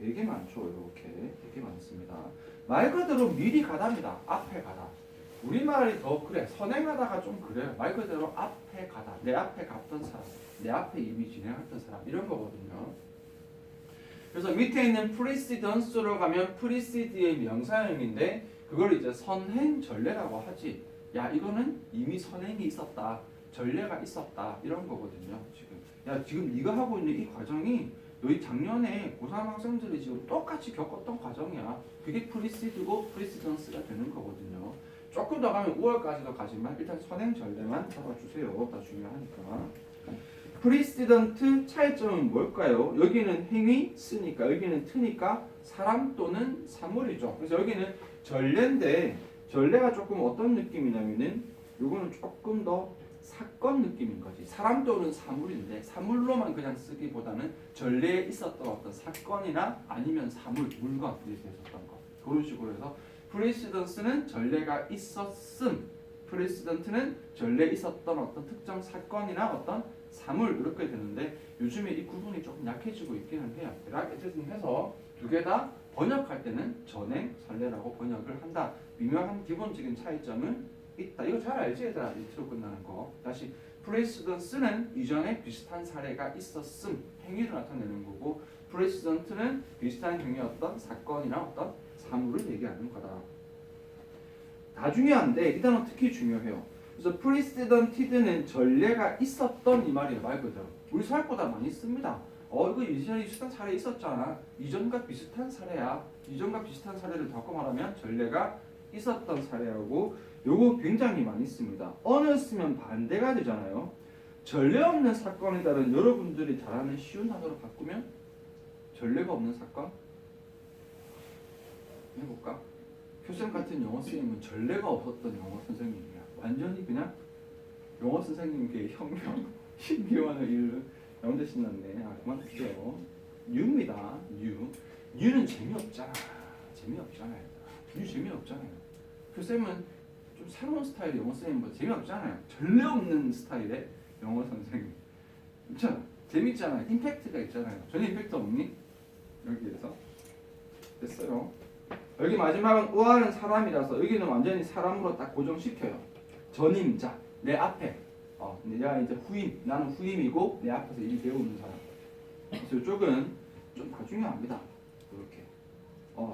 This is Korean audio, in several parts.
되게 많죠. 이렇게 되게 많습니다. 말 그대로 미리 가답니다. 앞에 가다. 우리말이 더 그래. 선행하다가 좀 그래요. 말 그대로 앞에 가다. 내 앞에 갔던 사람, 내 앞에 이미 진행했던 사람 이런 거거든요. 그래서 밑에 있는 precedence로 가면 precede의 명사형인데 그걸 이제 선행 전례라고 하지. 야 이거는 이미 선행이 있었다. 전례가 있었다. 이런 거거든요. 지금 야 지금 네가 하고 있는 이 과정이 너희 작년에 고3 학생들이 지금 똑같이 겪었던 과정이야. 그게 precede고 precedence가 되는 거거든요. 조금 더 가면 5월까지도 가지만 일단 선행 전례만 잡아주세요. 다 중요하니까. precedent 차이점은 뭘까요? 여기는 행위 쓰니까 여기는 트니까 사람 또는 사물이죠. 그래서 여기는 전례인데 전례가 조금 어떤 느낌이냐면은 요거는 조금 더 사건 느낌인 거지. 사람 또는 사물인데 사물로만 그냥 쓰기보다는 전례에 있었던 어떤 사건이나 아니면 사물, 물건 이렇게 있었던 거. 그런 식으로 해서 precedence는 전례가 있었음, precedent는 전례에 있었던 어떤 특정 사건이나 어떤 사물 이렇게 되는데 요즘에 이 구분이 조금 약해지고 있기는 해요. 어쨌든 해서 두 개 다 번역할 때는 전행, 선례라고 번역을 한다. 미묘한 기본적인 차이점은 있다. 이거 잘 알지 얘들아? 밑으로 끝나는 거. 다시 precedence는 이전에 비슷한 사례가 있었음, 행위를 나타내는 거고 precedent는 비슷한 행위였던 사건이나 어떤 사물을 얘기하는 거다. 다 중요한데 이 단어 특히 중요해요. 그래서 precedented는 전례가 있었던 이 말이에요. 말 그대로. 우리 생각보다 많이 씁니다. 이거 이전에 비슷한 사례 있었잖아. 이전과 비슷한 사례야. 이전과 비슷한 사례를 바꿔 말하면 전례가 있었던 사례하고 요거 굉장히 많이 씁니다. 어느 쓰면 반대가 되잖아요. 전례 없는 사건에 따른 여러분들이 잘 아는 쉬운 단어로 바꾸면 전례가 없는 사건? 해볼까? 교수님 같은 영어 선생님은 전례가 없었던 영어 선생님이야. 완전히 그냥 영어 선생님께 혁명, 신비원의 일을 영대 신났네. 그만두세요. 뉴입니다. 뉴는 재미없잖아. 재미없잖아요. 뉴 재미없잖아요. 교수님은 좀 새로운 스타일의 영어 선생님보다 재미없잖아요. 전례 없는 스타일의 영어 선생님. 있잖아. 재밌잖아요. 임팩트가 있잖아요. 전혀 임팩트 없니? 여기에서 됐어요. 여기 마지막은 의아는 사람이라서 여기는 완전히 사람으로 딱 고정시켜요. 전임자, 내 앞에. 내가 이제 후임, 나는 후임이고 내 앞에서 일 배우는 사람. 그래서 이쪽은 좀 다 중요합니다. 이렇게.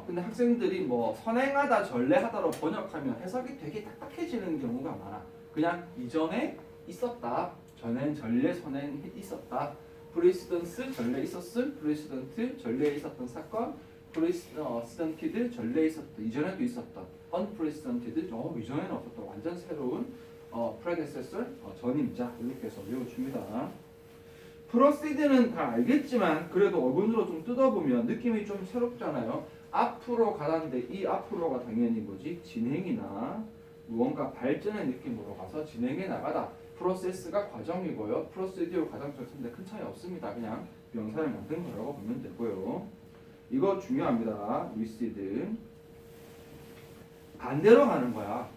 근데 학생들이 뭐 선행하다, 전례하다로 번역하면 해석이 되게 딱딱해지는 경우가 많아. 그냥 이전에 있었다. 전엔 전례, 선행 있었다. 프레시던스 전례 있었음, 프레시던트 전례에 있었던 사건, 프레시던티드 전례에 있었던 이전에도 있었던, 언프레시던티드 이전에는 없었던 완전 새로운 predecessor 전임자 이렇게 해서 외워줍니다. proceed는 다 알겠지만 그래도 어근으로 좀 뜯어보면 느낌이 좀 새롭잖아요. 앞으로 가는데 이 앞으로가 당연히 뭐지? 진행이나 무언가 발전의 느낌으로 가서 진행해 나가다. 프로세스가 과정이고요. 프로시디오 과정 절차인데 큰 차이 없습니다. 그냥 명사를 만든 거라고 보면 되고요. 이거 중요합니다. recede. 반대로 가는 거야.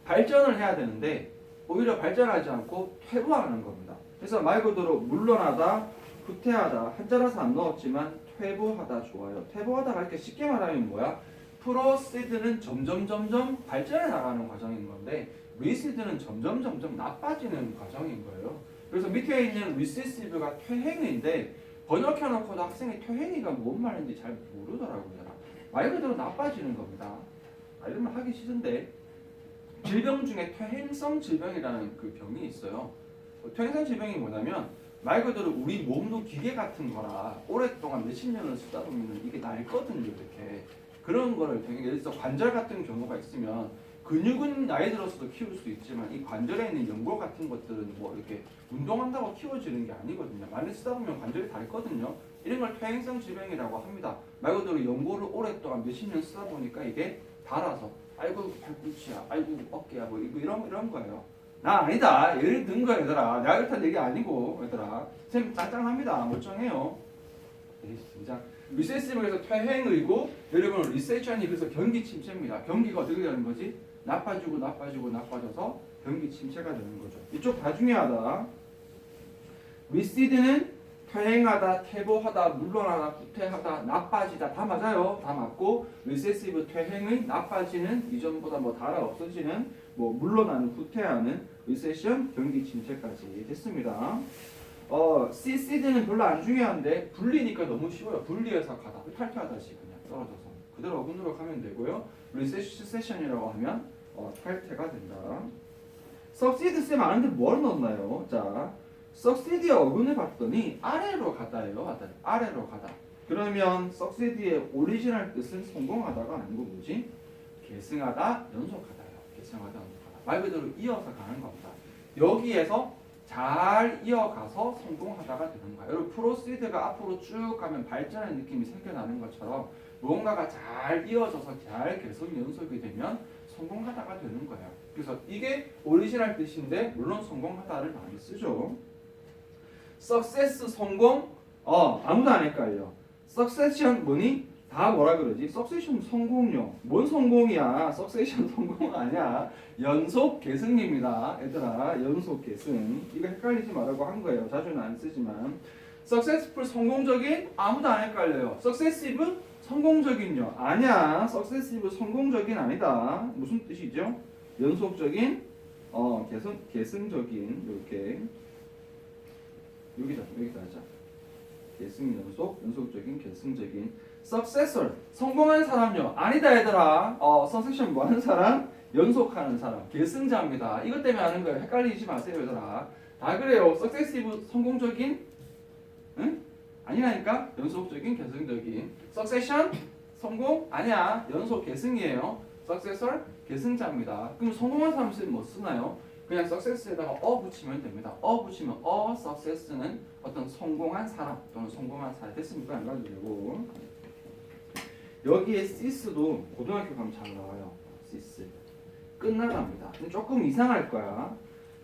발전을 해야 되는데 오히려 발전하지 않고 퇴보하는 겁니다. 그래서 말 그대로 물러나다, 후퇴하다 한자라서 안 넣었지만 퇴보하다 좋아요. 퇴보하다가 이렇게 쉽게 말하면 뭐야? 프로시드는 점점 발전해 나가는 과정인 건데 리시드는 점점 나빠지는 과정인 거예요. 그래서 밑에 있는 리시시브가 퇴행인데 번역해놓고도 학생이 퇴행이가 뭔 말인지 잘 모르더라고요. 말 그대로 나빠지는 겁니다. 이러면 하기 싫은데 질병 중에 퇴행성 질병이라는 그 병이 있어요. 퇴행성 질병이 뭐냐면 말 그대로 우리 몸도 기계 같은 거라 오랫동안 몇십 년을 쓰다 보면 이게 낡거든요. 이렇게 그런 거를 되게 예를 들어서 관절 같은 경우가 있으면 근육은 나이 들어서도 키울 수 있지만 이 관절에 있는 연골 같은 것들은 뭐 이렇게 운동한다고 키워지는 게 아니거든요. 많이 쓰다 보면 관절이 닳거든요. 이런 걸 퇴행성 질병이라고 합니다. 말 그대로 연골을 오랫동안 몇십 년 쓰다 보니까 이게 닳아서 아이고 팔꿈치야, 아이고 어깨야, 뭐 이런 거예요. 나 아니다. 예를 든 거야 얘들아. 내가 그렇다는 얘기 아니고 얘들아. 선생님 짱짱합니다. 멀쩡해요. 진짜 리세시브에서 퇴행의고 여러분 리세션이 그래서 경기 침체입니다. 경기가 어떻게 되는 거지? 나빠져서 경기 침체가 되는 거죠. 이쪽 다 중요하다. 리시드는 퇴행하다, 퇴보하다, 물러나다, 후퇴하다, 나빠지다 다 맞아요. 다 맞고 리세시브 퇴행의 나빠지는, 이전보다 뭐 달아 없어지는, 뭐 물러나는, 후퇴하는, 리세션 경기 침체까지 됐습니다. CCD는 별로 안 중요한데 분리니까 너무 쉬워요. 분리해서 가다, 탈퇴하다시 그냥 떨어져서 그대로 어근으로 가면 되고요. 리세션이라고 하면 탈퇴가 된다. 석시드 쌤 아는데 뭘 넣었나요? 자, 석시드의 어근을 봤더니 아래로 가다예요. 아래로 가다. 그러면 석시드의 오리지널 뜻은 성공하다가 아니고 뭐지? 계승하다, 연속하다요. 계승하다, 연속하다. 말 그대로 이어서 가는 겁니다. 여기에서 잘 이어가서 성공하다가 되는 거예요. 여러분 프로시드가 앞으로 쭉 가면 발전의 느낌이 생겨나는 것처럼 무언가가 잘 이어져서 잘 계속 연속이 되면 성공하다가 되는 거예요. 그래서 이게 오리지널 뜻인데 물론 성공하다를 많이 쓰죠. success 성공 아무도 안 헷갈려. succession 뭐니? 다 뭐라 그러지? succession 성공요. 뭔 성공이야? succession 성공 아니야. 연속 계승입니다. 얘들아 연속 계승. 이거 헷갈리지 말라고 한 거예요. 자주는 안 쓰지만 successful 성공적인 아무도 안 헷갈려요. successive 성공적인요. 아니야. successive 성공적인 아니다. 무슨 뜻이죠? 연속적인 계승적인 이렇게 여기다 하자. 계승 연속적인 계승적인 successor 성공한 사람요. 아니다 얘들아. succession 뭐 하는 사람? 연속하는 사람. 계승자입니다. 이것 때문에 하는 거예요. 헷갈리지 마세요 얘들아. 다 그래요. successive 성공적인 응? 아니라니까. 연속적인 계승적인. succession 성공 아니야. 연속 계승이에요. successor 계승자입니다. 그럼 성공한 사람 쓰면 뭐 쓰나요? 그냥 success에다가 붙이면 됩니다. 붙이면 success는 어떤 성공한 사람 또는 성공한 사람 됐습니까? 안 가도 되고 여기에 cease도 고등학교 가면 잘 나와요. cease 끝나답니다. 조금 이상할 거야.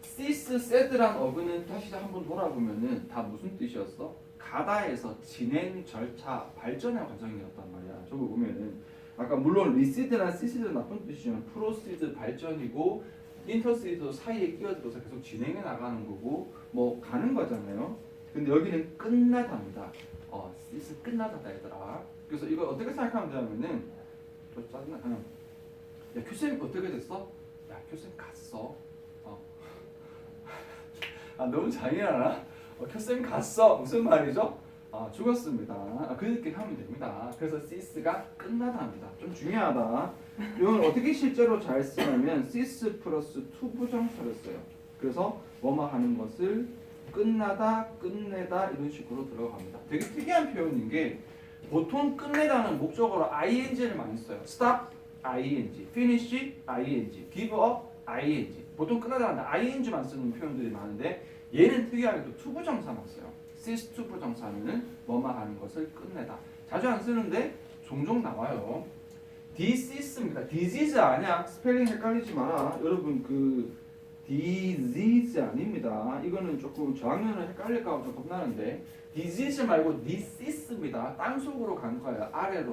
cease, said란 어근은 다시 한번 돌아보면은 다 무슨 뜻이었어? 가다에서 진행 절차 발전의 과정이었단 말이야. 저거 보면은 아까 물론 reced나 cease는 나쁜 뜻이지만 proceed 발전이고 intercede 사이에 끼어들어서 계속 진행해 나가는 거고 뭐 가는 거잖아요. 근데 여기는 끝나답니다. cease 끝나다다 얘들아. 그래서 이거 어떻게 생각하면 되냐면은 좀 짜증나. 야 교수님 어떻게 됐어? 야 교수님 갔어. 너무 잔인하나? 교수님 갔어. 무슨 말이죠? 죽었습니다. 그렇게 하면 됩니다. 그래서 cease가 끝나다입니다. 좀 중요하다. 이건 어떻게 실제로 잘 쓰냐면 cease 플러스 to 부정사를 써요. 그래서 뭐뭐 하는 것을 끝나다, 끝내다 이런 식으로 들어갑니다. 되게 특이한 표현인 게 보통 끝내다는 목적어로 ing를 많이 써요. stop, ing, finish, ing, give up, ing. 보통 끝나다는 ing만 쓰는 표현들이 많은데 얘는 특이하게도 to 부정사만 써요. cease to 부정사는 뭐뭐 하는 것을 끝내다. 자주 안 쓰는데 종종 나와요. disease입니다. disease 아니야. 스펠링 헷갈리지 마라. 여러분 disease 아닙니다. 이거는 조금 저학년은 헷갈릴까 봐 좀 겁나는데 disease 말고 disease입니다. 땅속으로 간 거예요. 아래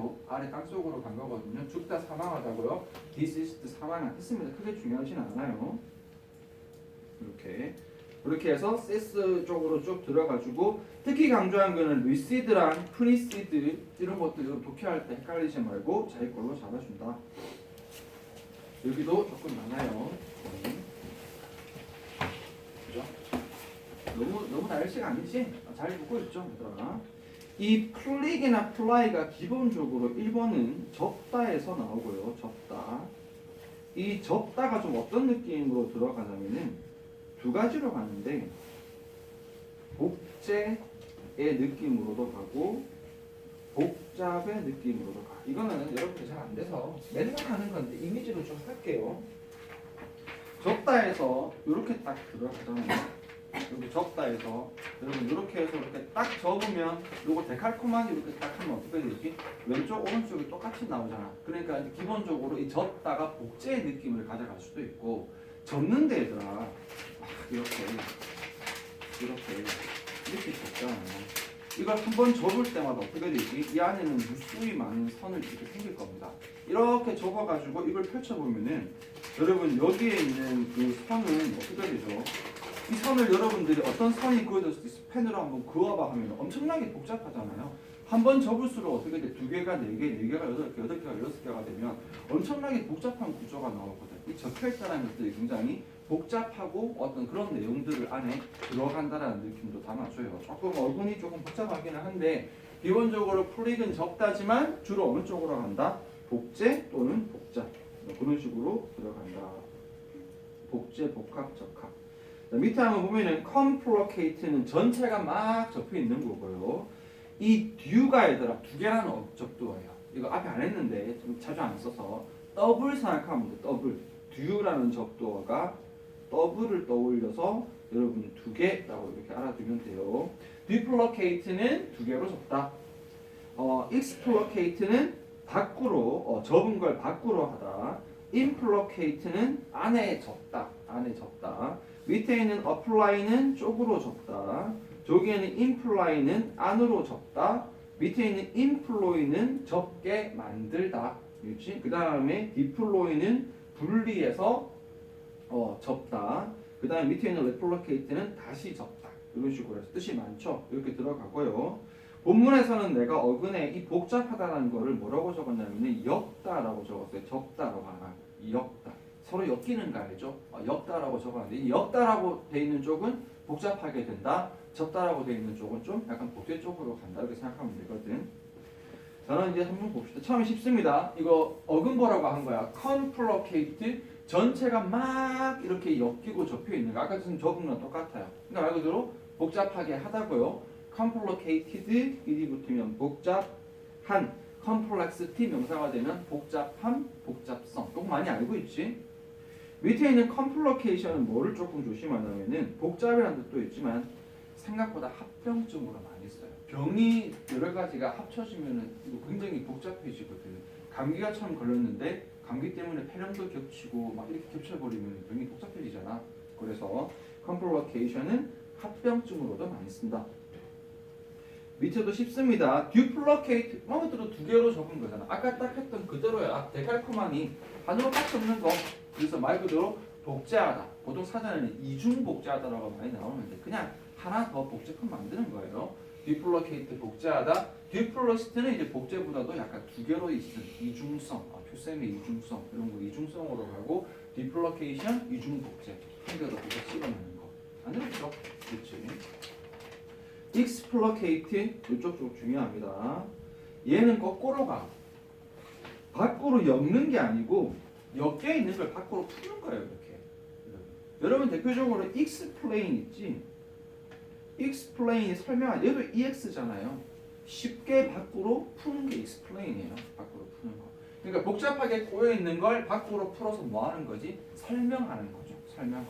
땅속으로 간 거거든요. 죽다 사망하다고요. diseased 사망 했습니다. 크게 중요하진 않아요. 이렇게 해서 cease 쪽으로 쭉 들어가지고 특히 강조한 거는 recede랑 precede 이런 것들 독해할 때 헷갈리지 말고 자기 걸로 잡아준다. 여기도 조금 많아요. 그죠? 너무 날씨가 아니지? 잘 보고 있죠, 얘들아. 이 플릭이나 플라이가 기본적으로 1번은 접다에서 나오고요. 접다. 이 접다가 좀 어떤 느낌으로 들어가냐면은 두 가지로 가는데 복제의 느낌으로도 가고 복잡의 느낌으로도 가. 이거는 여러분들 잘 안 돼서 맨날 하는 건데 이미지로 좀 할게요. 접다에서 이렇게 딱 들어가잖아요. 여기 접다에서 여러분 이렇게 해서 이렇게 딱 접으면 요거 데칼코마니 이렇게 딱 하면 어떻게 되지? 왼쪽 오른쪽이 똑같이 나오잖아. 그러니까 이제 기본적으로 이 접다가 복제의 느낌을 가져갈 수도 있고 접는 데에다가 이렇게 접잖아요. 이걸 한번 접을 때마다 어떻게 되지? 이 안에는 무수히 많은 선을 이렇게 생길 겁니다. 이렇게 접어가지고 이걸 펼쳐보면은 여러분 여기에 있는 그 선은 어떻게 되죠? 이 선을 여러분들이 어떤 선이 그어질 수도 있어. 펜으로 한번 그어봐 하면 엄청나게 복잡하잖아요. 한 번 접을수록 어떻게 돼? 두 개가 네 개, 네 개가 여덟 개, 여덟 개가 여섯 개가 되면 엄청나게 복잡한 구조가 나오거든. 이 적혀 있다는 것들이 굉장히 복잡하고 어떤 그런 내용들을 안에 들어간다라는 느낌도 담아줘요. 조금 어근이 조금 복잡하기는 한데 기본적으로 풀익은 적다지만 주로 어느 쪽으로 간다? 복제 또는 복잡. 그런 식으로 들어간다. 복제, 복합, 적합. 자, 밑에 한번 보면은 컴플로케이트는 전체가 막 접혀 있는 거고요. 이 듀가 얘들아 두 개라는 접두어예요. 이거 앞에 안 했는데 좀 자주 안 써서 더블 생각하면 돼. 더블. 듀라는 접두어가 더블을 떠올려서 여러분 두 개라고 이렇게 알아두면 돼요. 디플로케이트는 두 개로 접다. 익스플로케이트는 밖으로 접은 걸 밖으로 하다. 인플로케이트는 안에 접다. 안에 접다. 밑에 있는 어플라이는 쪽으로 접다. 저기에는 인플라이는 안으로 접다. 밑에 있는 인플로이는 접게 만들다. 그렇지? 그 다음에 디플로이는 분리해서 접다. 그 다음에 밑에 있는 레플로케이트는 다시 접다. 이런 식으로 해서 뜻이 많죠. 이렇게 들어가고요. 본문에서는 내가 어근에 이 복잡하다는 거를 뭐라고 적었냐면 엮다라고 적었어요. 접다라고 하나. 엮다. 서로 엮이는 거 알죠? 엮다라고 적었는데 이 엮다라고 돼 있는 쪽은 복잡하게 된다. 접다라고 돼 있는 쪽은 좀 약간 복제 쪽으로 간다. 이렇게 생각하면 되거든. 저는 이제 한번 봅시다. 처음에 쉽습니다. 이거 어근보라고 한 거야. 컴플로케이트 전체가 막 이렇게 엮이고 접혀 있는 거. 아까 지금 적은 건 똑같아요. 그러니까 말 그대로 복잡하게 하다고요. complicated 일이 붙으면 복잡한, complexity 명사가 되면 복잡함, 복잡성. 이거 많이 알고 있지? 밑에 있는 complication은 뭐를 조금 조심하냐면은 복잡이라는 뜻도 있지만 생각보다 합병증으로 많이 써요. 병이 여러 가지가 합쳐지면은 이거 굉장히 복잡해지거든. 감기가 처음 걸렸는데 감기 때문에 폐렴도 겹치고 막 이렇게 겹쳐버리면 병이 복잡해지잖아. 그래서 complication은 합병증으로도 많이 쓴다. 밑에도 쉽습니다. duplicate 말 그대로 두 개로 적은 거잖아. 아까 딱 했던 그대로야. 데칼코마니 반으로 딱 적는 거. 그래서 말 그대로 복제하다. 보통 사전에는 이중 복제하다라고 많이 나오는데 그냥 하나 더 복제품 만드는 거예요. duplicate 복제하다. duplicit는 이제 복제보다도 약간 두 개로 있는 이중성, 표셈의 이중성 이런 거 이중성으로 가고 duplication 이중 복제 한 개로 복제 씹어내는 거. 안 되겠죠? 그렇지. explicate 이쪽 쪽 중요합니다. 얘는 거꾸로 가. 밖으로 엮는 게 아니고 엮여 있는 걸 밖으로 푸는 거예요. 이렇게. 여러분 대표적으로 explain 있지? explain이 설명한 얘도 ex잖아요. 쉽게 밖으로 푸는 게 explain이에요. 밖으로 푸는 거. 그러니까 복잡하게 꼬여 있는 걸 밖으로 풀어서 뭐 하는 거지? 설명하는 거죠. 설명.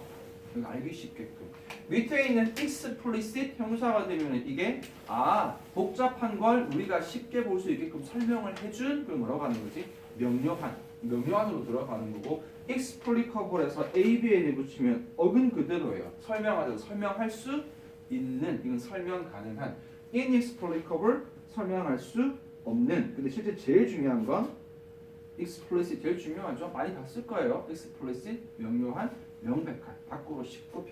알기 쉽게끔. 밑에 있는 explicit 형사가 되면 이게 복잡한 걸 우리가 쉽게 볼 수 있게끔 설명을 해준 그걸 뭐라고 하는 거지? 명료한으로 들어가는 거고 explicable에서 abn에 붙이면 어근 그대로예요. 설명하자 설명할 수 있는 이건 설명 가능한 inexplicable 설명할 수 없는 근데 실제 제일 중요한 건 explicit 제일 중요하죠. 많이 봤을 거예요. explicit 명료한 명백한 밖으로 쉽고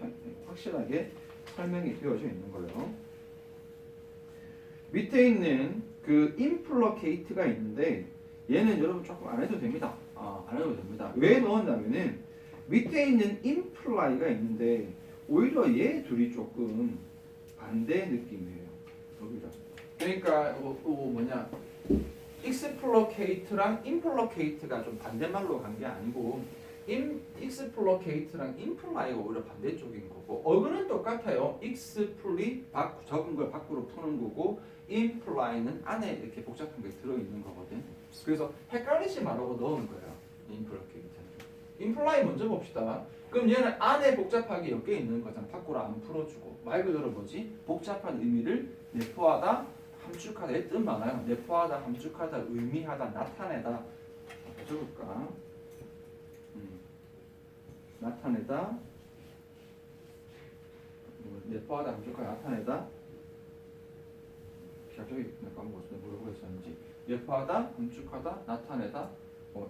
확실하게 설명이 되어져 있는 거예요. 밑에 있는 그 implicate가 있는데 얘는 여러분 조금 안 해도 됩니다. 안 해도 됩니다. 왜 넣었냐면은 밑에 있는 imply가 있는데 오히려 얘 둘이 조금 반대 느낌이에요. 여기가. 그러니까 explicate랑 implicate가 좀 반대말로 간 게 아니고 explicate랑 imply가 오히려 반대쪽인 거고 어근은 똑같아요. expli 적은 걸 밖으로 푸는 거고 imply는 안에 이렇게 복잡한 게 들어있는 거거든. 그래서 헷갈리지 말라고 넣은 거예요. imply 먼저 봅시다. 그럼 얘는 안에 복잡하게 엮여 있는 거잖아. 밖으로 안 풀어주고 말 그대로 뭐지? 복잡한 의미를 내포하다, 함축하다. 뜻 많아요. 내포하다, 함축하다, 의미하다, 나타내다. 적을까? 나타내다, 내포하다, 함축하다, 나타내다. 갑자기 까먹었어. 뭐라고 했었는지. 내포하다, 함축하다, 나타내다.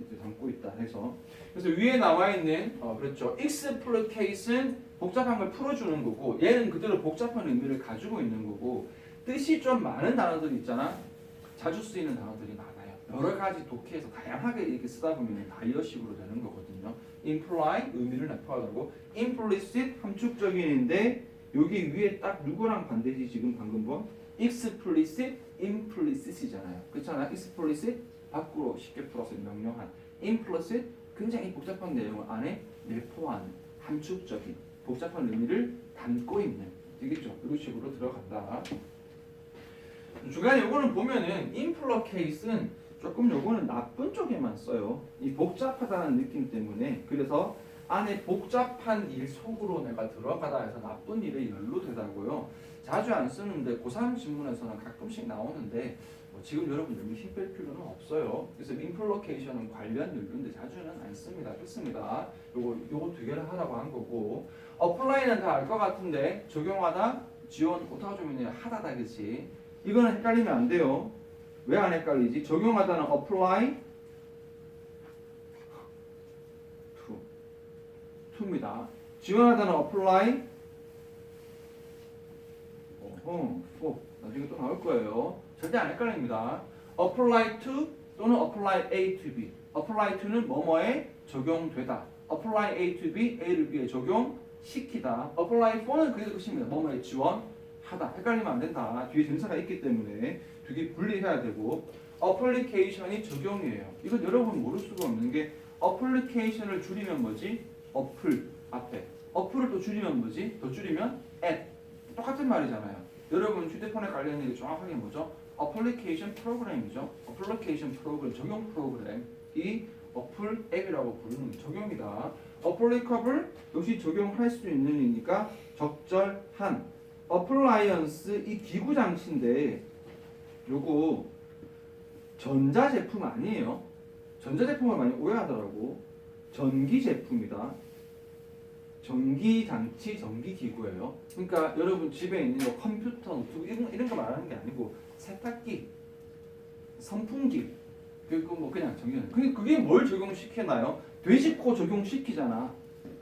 이제 담고 있다 해서. 그래서 위에 나와 있는 그렇죠. explication 복잡한 걸 풀어주는 거고 얘는 그대로 복잡한 의미를 가지고 있는 거고 뜻이 좀 많은 단어들 있잖아. 자주 쓰이는 단어들이 많아요. 여러 가지 독해에서 다양하게 이렇게 쓰다 보면 다이어식으로 되는 거거든요. imply 의미를 나타내고 implicit 함축적인인데 여기 위에 딱 누구랑 반대지 지금 방금 본 explicit, implicit이잖아요. 그렇잖아요. explicit 밖으로 쉽게 풀어서 명령한 implicit 굉장히 복잡한 내용을 안에 내포한 함축적인 복잡한 의미를 담고 있는 되겠죠. 이런 식으로 들어간다. 중간에 요거는 보면은 implicate는 조금 요거는 나쁜 쪽에만 써요. 이 복잡하다는 느낌 때문에 그래서 안에 복잡한 일 속으로 내가 들어가다 해서 나쁜 일에 연루되다고요. 자주 안 쓰는데 고3 지문에서는 가끔씩 나오는데 뭐 지금 여러분 여기 힘 뺄 필요는 없어요. 그래서 implication은 관련 연루인데 자주는 안 씁니다. 좋습니다. 요거 두 개를 하라고 한 거고 apply는 다 알 것 같은데 적용하다 지원 오타가 좀 있네요. 하다다 그치? 이거는 헷갈리면 안 돼요. 왜 안 헷갈리지? 적용하다는 apply to입니다. 지원하다는 apply 나중에 또 나올 거예요. 절대 안 헷갈립니다. apply to 또는 apply A to B. apply to는 뭐뭐에 적용되다. apply A to B, A를 B에 적용시키다. apply for는 그게 끝입니다. 뭐뭐에 지원하다. 헷갈리면 안 된다. 뒤에 동사가 있기 때문에 두 개 분리해야 되고 application이 적용이에요. 이건 여러분 모를 수가 없는 게 application을 줄이면 뭐지? 어플 앞에 어플을 또 줄이면 뭐지? 더 줄이면 app 똑같은 말이잖아요. 여러분 휴대폰에 관련된 게 정확하게 뭐죠? application 프로그램이죠. application 프로그램 적용 프로그램 이 어플 앱이라고 부르는 적용이다. applicable 역시 적용할 수 있는이니까 적절한 appliance 이 기구 장치인데 요거 전자제품 아니에요. 전자제품을 많이 오해하더라고. 전기제품이다. 전기장치, 전기기구예요. 그러니까 여러분 집에 있는 거 컴퓨터, 노트북 이런 거 말하는 게 아니고 세탁기, 선풍기 그리고 뭐 그냥 전기. 그게 뭘 적용시키나요? 돼지코 적용시키잖아.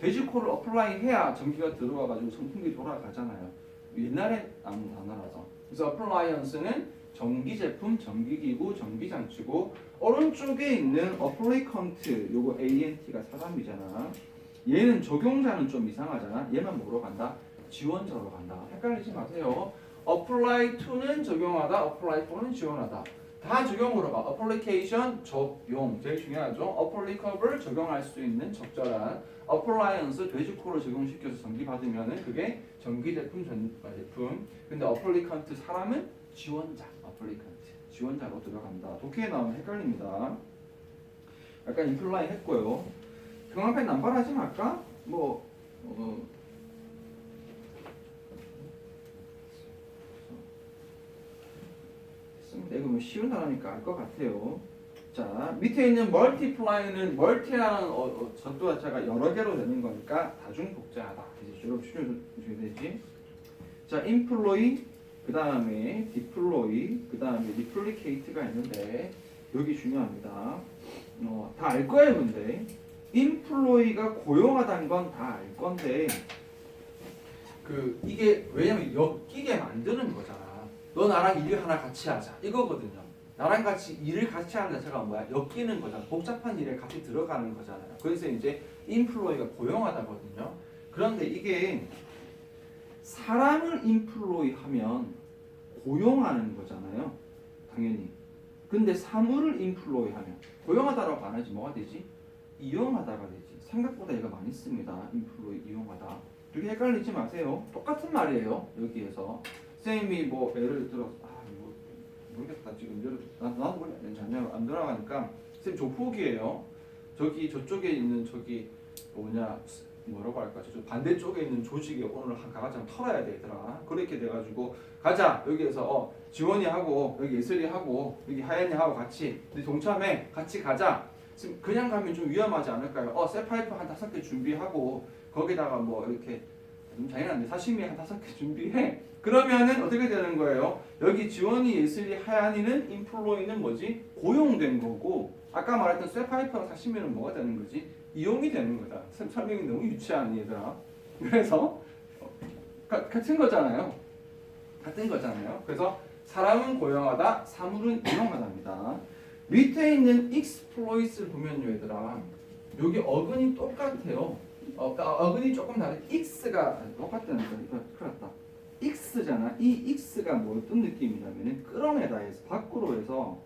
돼지코를 어플라이 해야 전기가 들어와가지고 선풍기 돌아가잖아요. 옛날에 나온 단어라서. 그래서 appliance는 전기제품, 전기기구, 전기장치고 오른쪽에 있는 applicant 요거 ANT가 사람이잖아. 얘는 적용자는 좀 이상하잖아. 얘만 뭐로 간다? 지원자로 간다. 헷갈리지 마세요. apply to는 적용하다, apply for는 지원하다. 다 적용으로 가. application 적용 제일 중요하죠. applicable 적용할 수 있는 적절한 appliance 돼지코를 적용시켜서 전기 받으면은 그게 전기제품, 전자제품. 근데 applicant 사람은 지원자, applicant 지원자로 들어간다. 독해에 나오면 헷갈립니다. 약간 imply 했고요. 경합에 남발하지 말까? 이거 뭐 쉬운 단어니까 알 것 같아요. 자, 밑에 있는 multiply는 multi라는 전도 자체가 여러 개로 되는 거니까 다중복제하다. 이제 여러분 추려줘야 되지. 자, employ 그 다음에 deploy 그 다음에 replicate가 있는데 여기 중요합니다. 다 알 거예요, 근데. employ가 고용하다는 건 다 알 건데 이게 왜냐면 엮이게 만드는 거잖아. 너 나랑 일 하나 같이 하자 이거거든요. 나랑 같이 일을 같이 하는 자체가 뭐야? 엮이는 거잖아. 복잡한 일에 같이 들어가는 거잖아요. 그래서 이제 employ가 고용하다거든요. 그런데 이게 사람을 employ 하면 고용하는 거잖아요. 당연히. 근데 사물을 employ 하면 고용하다라고 안 하지 뭐가 되지? 이용하다가 되지. 생각보다 얘가 많이 씁니다. employ 이용하다. 이렇게 헷갈리지 마세요. 똑같은 말이에요. 여기에서 쌤이 뭐 예를 들어 모르겠다 지금 나도 모르겠네. 안 돌아가니까 쌤 조폭이에요. 저쪽에 있는 뭐라고 할까? 저쪽 반대쪽에 있는 조직에 오늘 한 가가지 털어야 되더라. 그렇게 돼가지고 가자 여기에서 지원이 하고 여기 예슬이 하고 여기 하연이 하고 같이 동참해 같이 가자. 지금 그냥 가면 좀 위험하지 않을까요? 쇠파이프 한 5개 준비하고 거기다가 뭐 이렇게 좀 잔인한데 사시미 한 5개 준비해. 그러면은 어떻게 되는 거예요? 여기 지원이, 예슬이, 하얀이는 인플로이는 뭐지? 고용된 거고 아까 말했던 쇠파이프랑 사시미는 뭐가 되는 거지? 이용이 되는 거다. 설명이 너무 유치한 얘들아. 그래서 같은 거잖아요. 같은 거잖아요. 그래서 사람은 고용하다, 사물은 이용하다입니다. 밑에 있는 exploit을 보면요, 얘들아. 여기 어근이 똑같아요. 어근이 조금 다르게 x가 똑같다는 거. 이거 큰일 났다. x잖아. 이 x가 뭐 어떤 느낌이냐면은 끌어내다 해서 밖으로 해서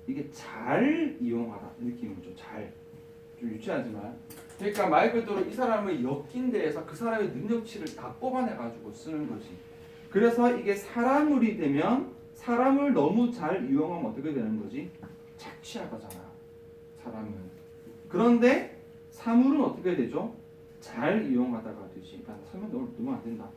이게 잘 이용하다 느낌이죠. 잘. 좀 유치하지만. 그러니까 말 그대로 이 사람을 엮인 데에서 그 사람의 능력치를 다 뽑아내 가지고 쓰는 거지. 그래서 이게 사람물이 되면 사람을 너무 잘 이용하면 어떻게 되는 거지? 착취하다잖아. 사람은. 그런데 사물은 어떻게 되죠? 잘 이용하다가 되지. 설명 너무 안 된다.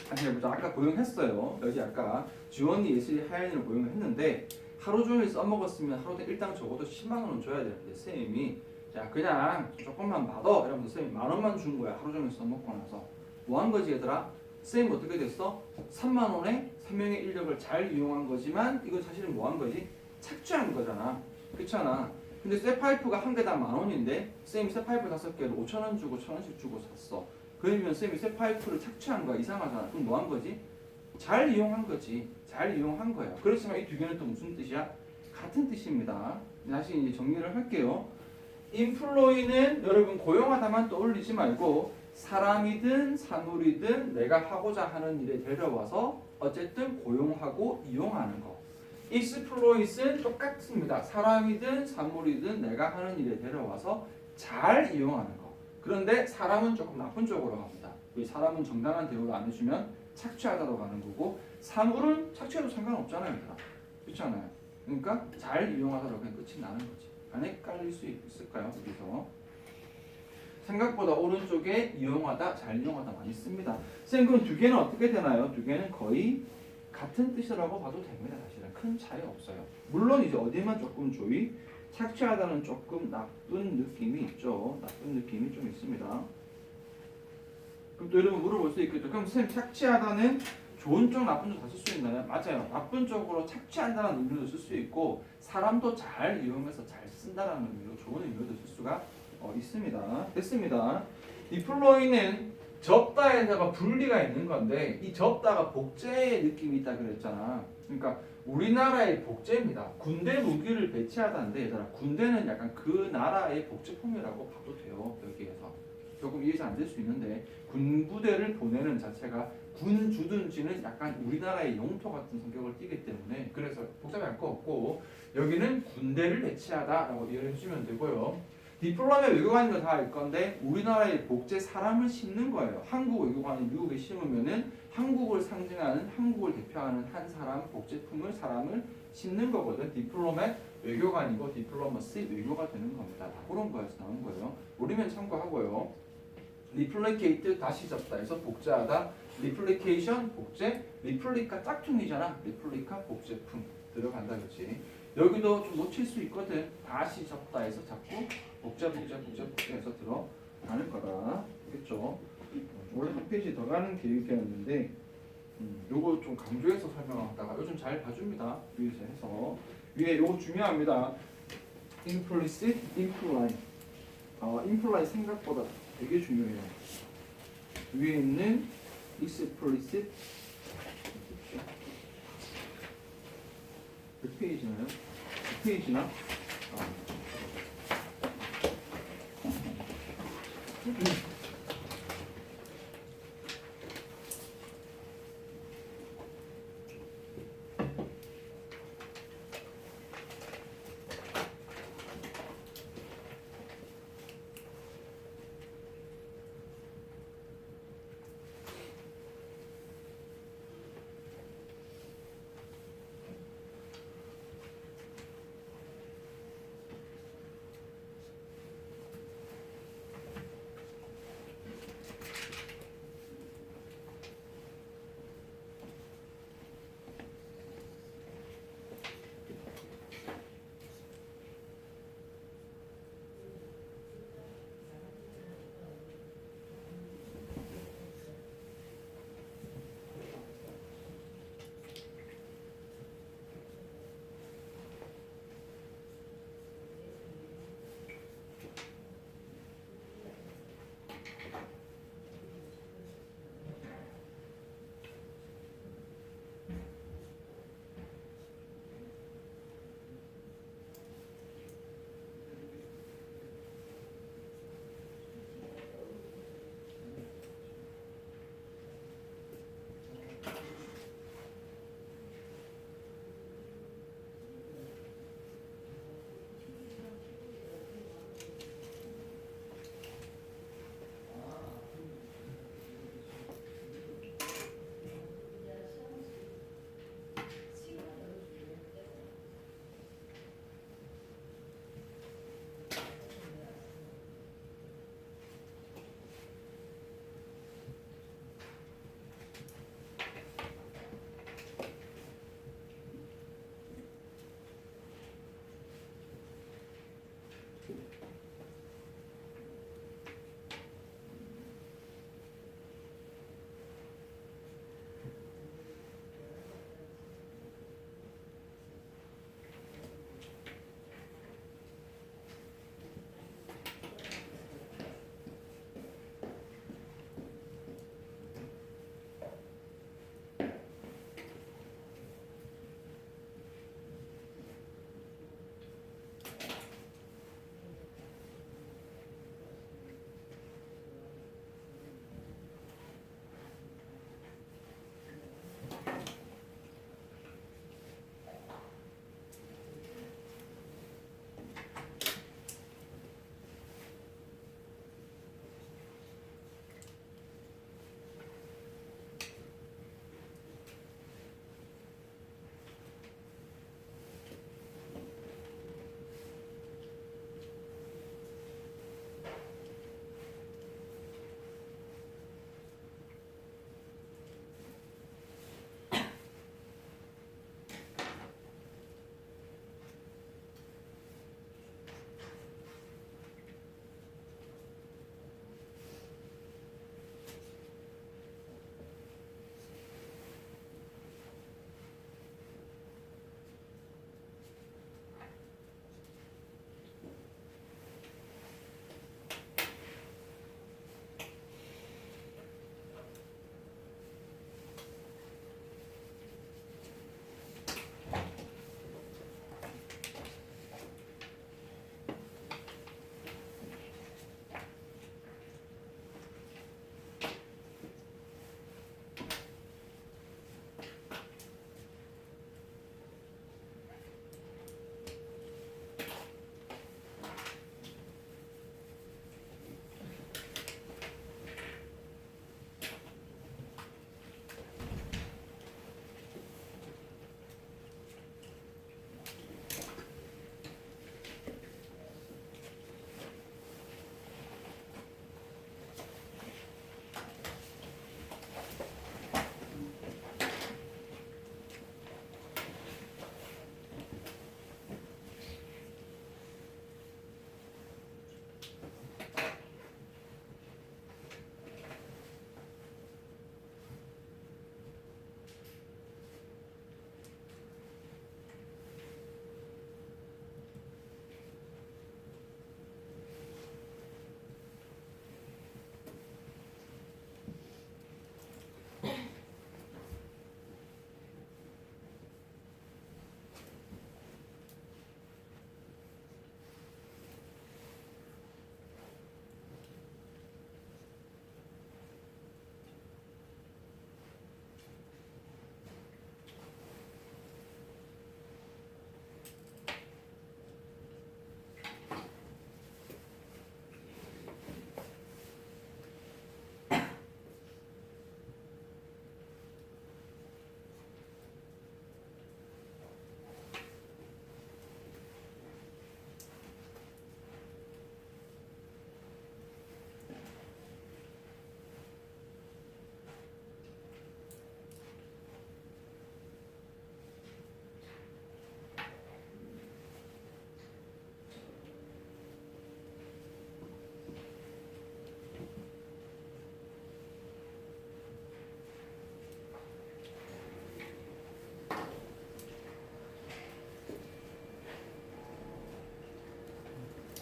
다시 해보자. 아까 고용했어요. 여기 아까 지원이 예슬이 하연이를 고용했는데 하루 종일 써먹었으면 하루에 일당 적어도 10만 원은 줘야 되는데 선생님이 자 그냥 조금만 받아 이러면서 선생님이 만 원만 준 거야. 하루 종일 써먹고 나서 뭐 한 거지 얘들아? 선생님 어떻게 됐어? 3만 원에 3명의 인력을 잘 이용한 거지만 이건 사실은 뭐 한 거지? 착취한 거잖아. 그렇잖아. 근데 쇠파이프가 한 개당 만 원인데 선생님이 쇠파이프 5개를 5천 원 주고 1천 원씩 주고 샀어. 그러면 선생님이 쇠파이프를 착취한 거야. 이상하잖아. 그럼 뭐 한 거지? 잘 이용한 거지. 잘 이용한 거야. 그렇지만 이 두 개는 또 무슨 뜻이야? 같은 뜻입니다. 다시 이제 정리를 할게요. 인플로이는 여러분 고용하다만 떠올리지 말고 사람이든 사물이든 내가 하고자 하는 일에 데려와서 어쨌든 고용하고 이용하는 거. 익스플로잇은 똑같습니다. 사람이든 사물이든 내가 하는 일에 데려와서 잘 이용하는 거. 그런데 사람은 조금 나쁜 쪽으로 갑니다. 왜 사람은 정당한 대우를 안 해주면 착취하다로 가는 거고 사물은 착취해도 상관없잖아요. 그렇잖아요. 그러니까 잘 이용하다로 그냥 끝이 나는 거지. 안 헷갈릴 수 있을까요? 여기서 생각보다 오른쪽에 이용하다, 잘 이용하다 많이 씁니다. 선생님 그럼 두 개는 어떻게 되나요? 두 개는 거의 같은 뜻이라고 봐도 됩니다. 사실은 큰 차이 없어요. 물론 이제 어디만 조금 조이 착취하다는 조금 나쁜 느낌이 있죠. 나쁜 느낌이 좀 있습니다. 그럼 또 여러분 물어볼 수 있겠죠. 그럼 선생님 착취하다는 좋은 쪽, 나쁜 쪽 다 쓸 수 있나요? 맞아요. 나쁜 쪽으로 착취한다는 의미로 쓸 수 있고 사람도 잘 이용해서 잘 쓴다는 의미로 좋은 의미로도 쓸 수가 있습니다. 됐습니다. 디플로이는 접다에다가 분리가 있는 건데 이 접다가 복제의 느낌이 있다 그랬잖아. 그러니까 우리나라의 복제입니다. 군대 무기를 배치하다는데 얘들아 군대는 약간 그 나라의 복제품이라고 봐도 돼요. 여기에서 조금 이해가 안 될 수 있는데 군부대를 보내는 자체가 군주든지는 약간 우리나라의 영토 같은 성격을 띠기 때문에 그래서 복잡할 거 없고 여기는 군대를 배치하다라고 이해를 해주면 되고요. 디플로마의 외교관인 다 알 건데 우리나라의 복제 사람을 심는 거예요. 한국 외교관이 미국에 심으면은 한국을 상징하는 한국을 대표하는 한 사람 복제품을 사람을 심는 거거든. 디플로마 외교관이고 디플로머시 외교가 되는 겁니다. 다 그런 거에서 나온 거예요. 우리면 참고하고요. 리플리케이트 다시 접다해서 복제하다. 리플리케이션 복제. 리플리카 짝퉁이잖아. 리플리카 복제품 들어간다 그렇지. 여기도 좀 놓칠 수 있거든. 다시 접다해서 자꾸 복제해서 들어가는 거다. 알겠죠? 원래 한 페이지 더 가는 계획이었는데 요거 좀 강조해서 설명하다가 요즘 잘 봐줍니다. 위에서 해서 위에 요거 중요합니다. implicit, imply. imply 생각보다 되게 중요해요. 위에 있는 explicit 몇 페이지나요? 2페이지나?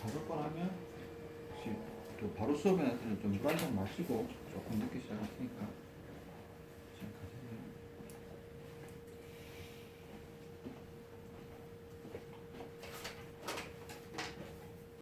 다섯 번 하면 또 바로 수업에 나서는 좀 물 한 잔 마시고 조금 늦게 시작할 테니까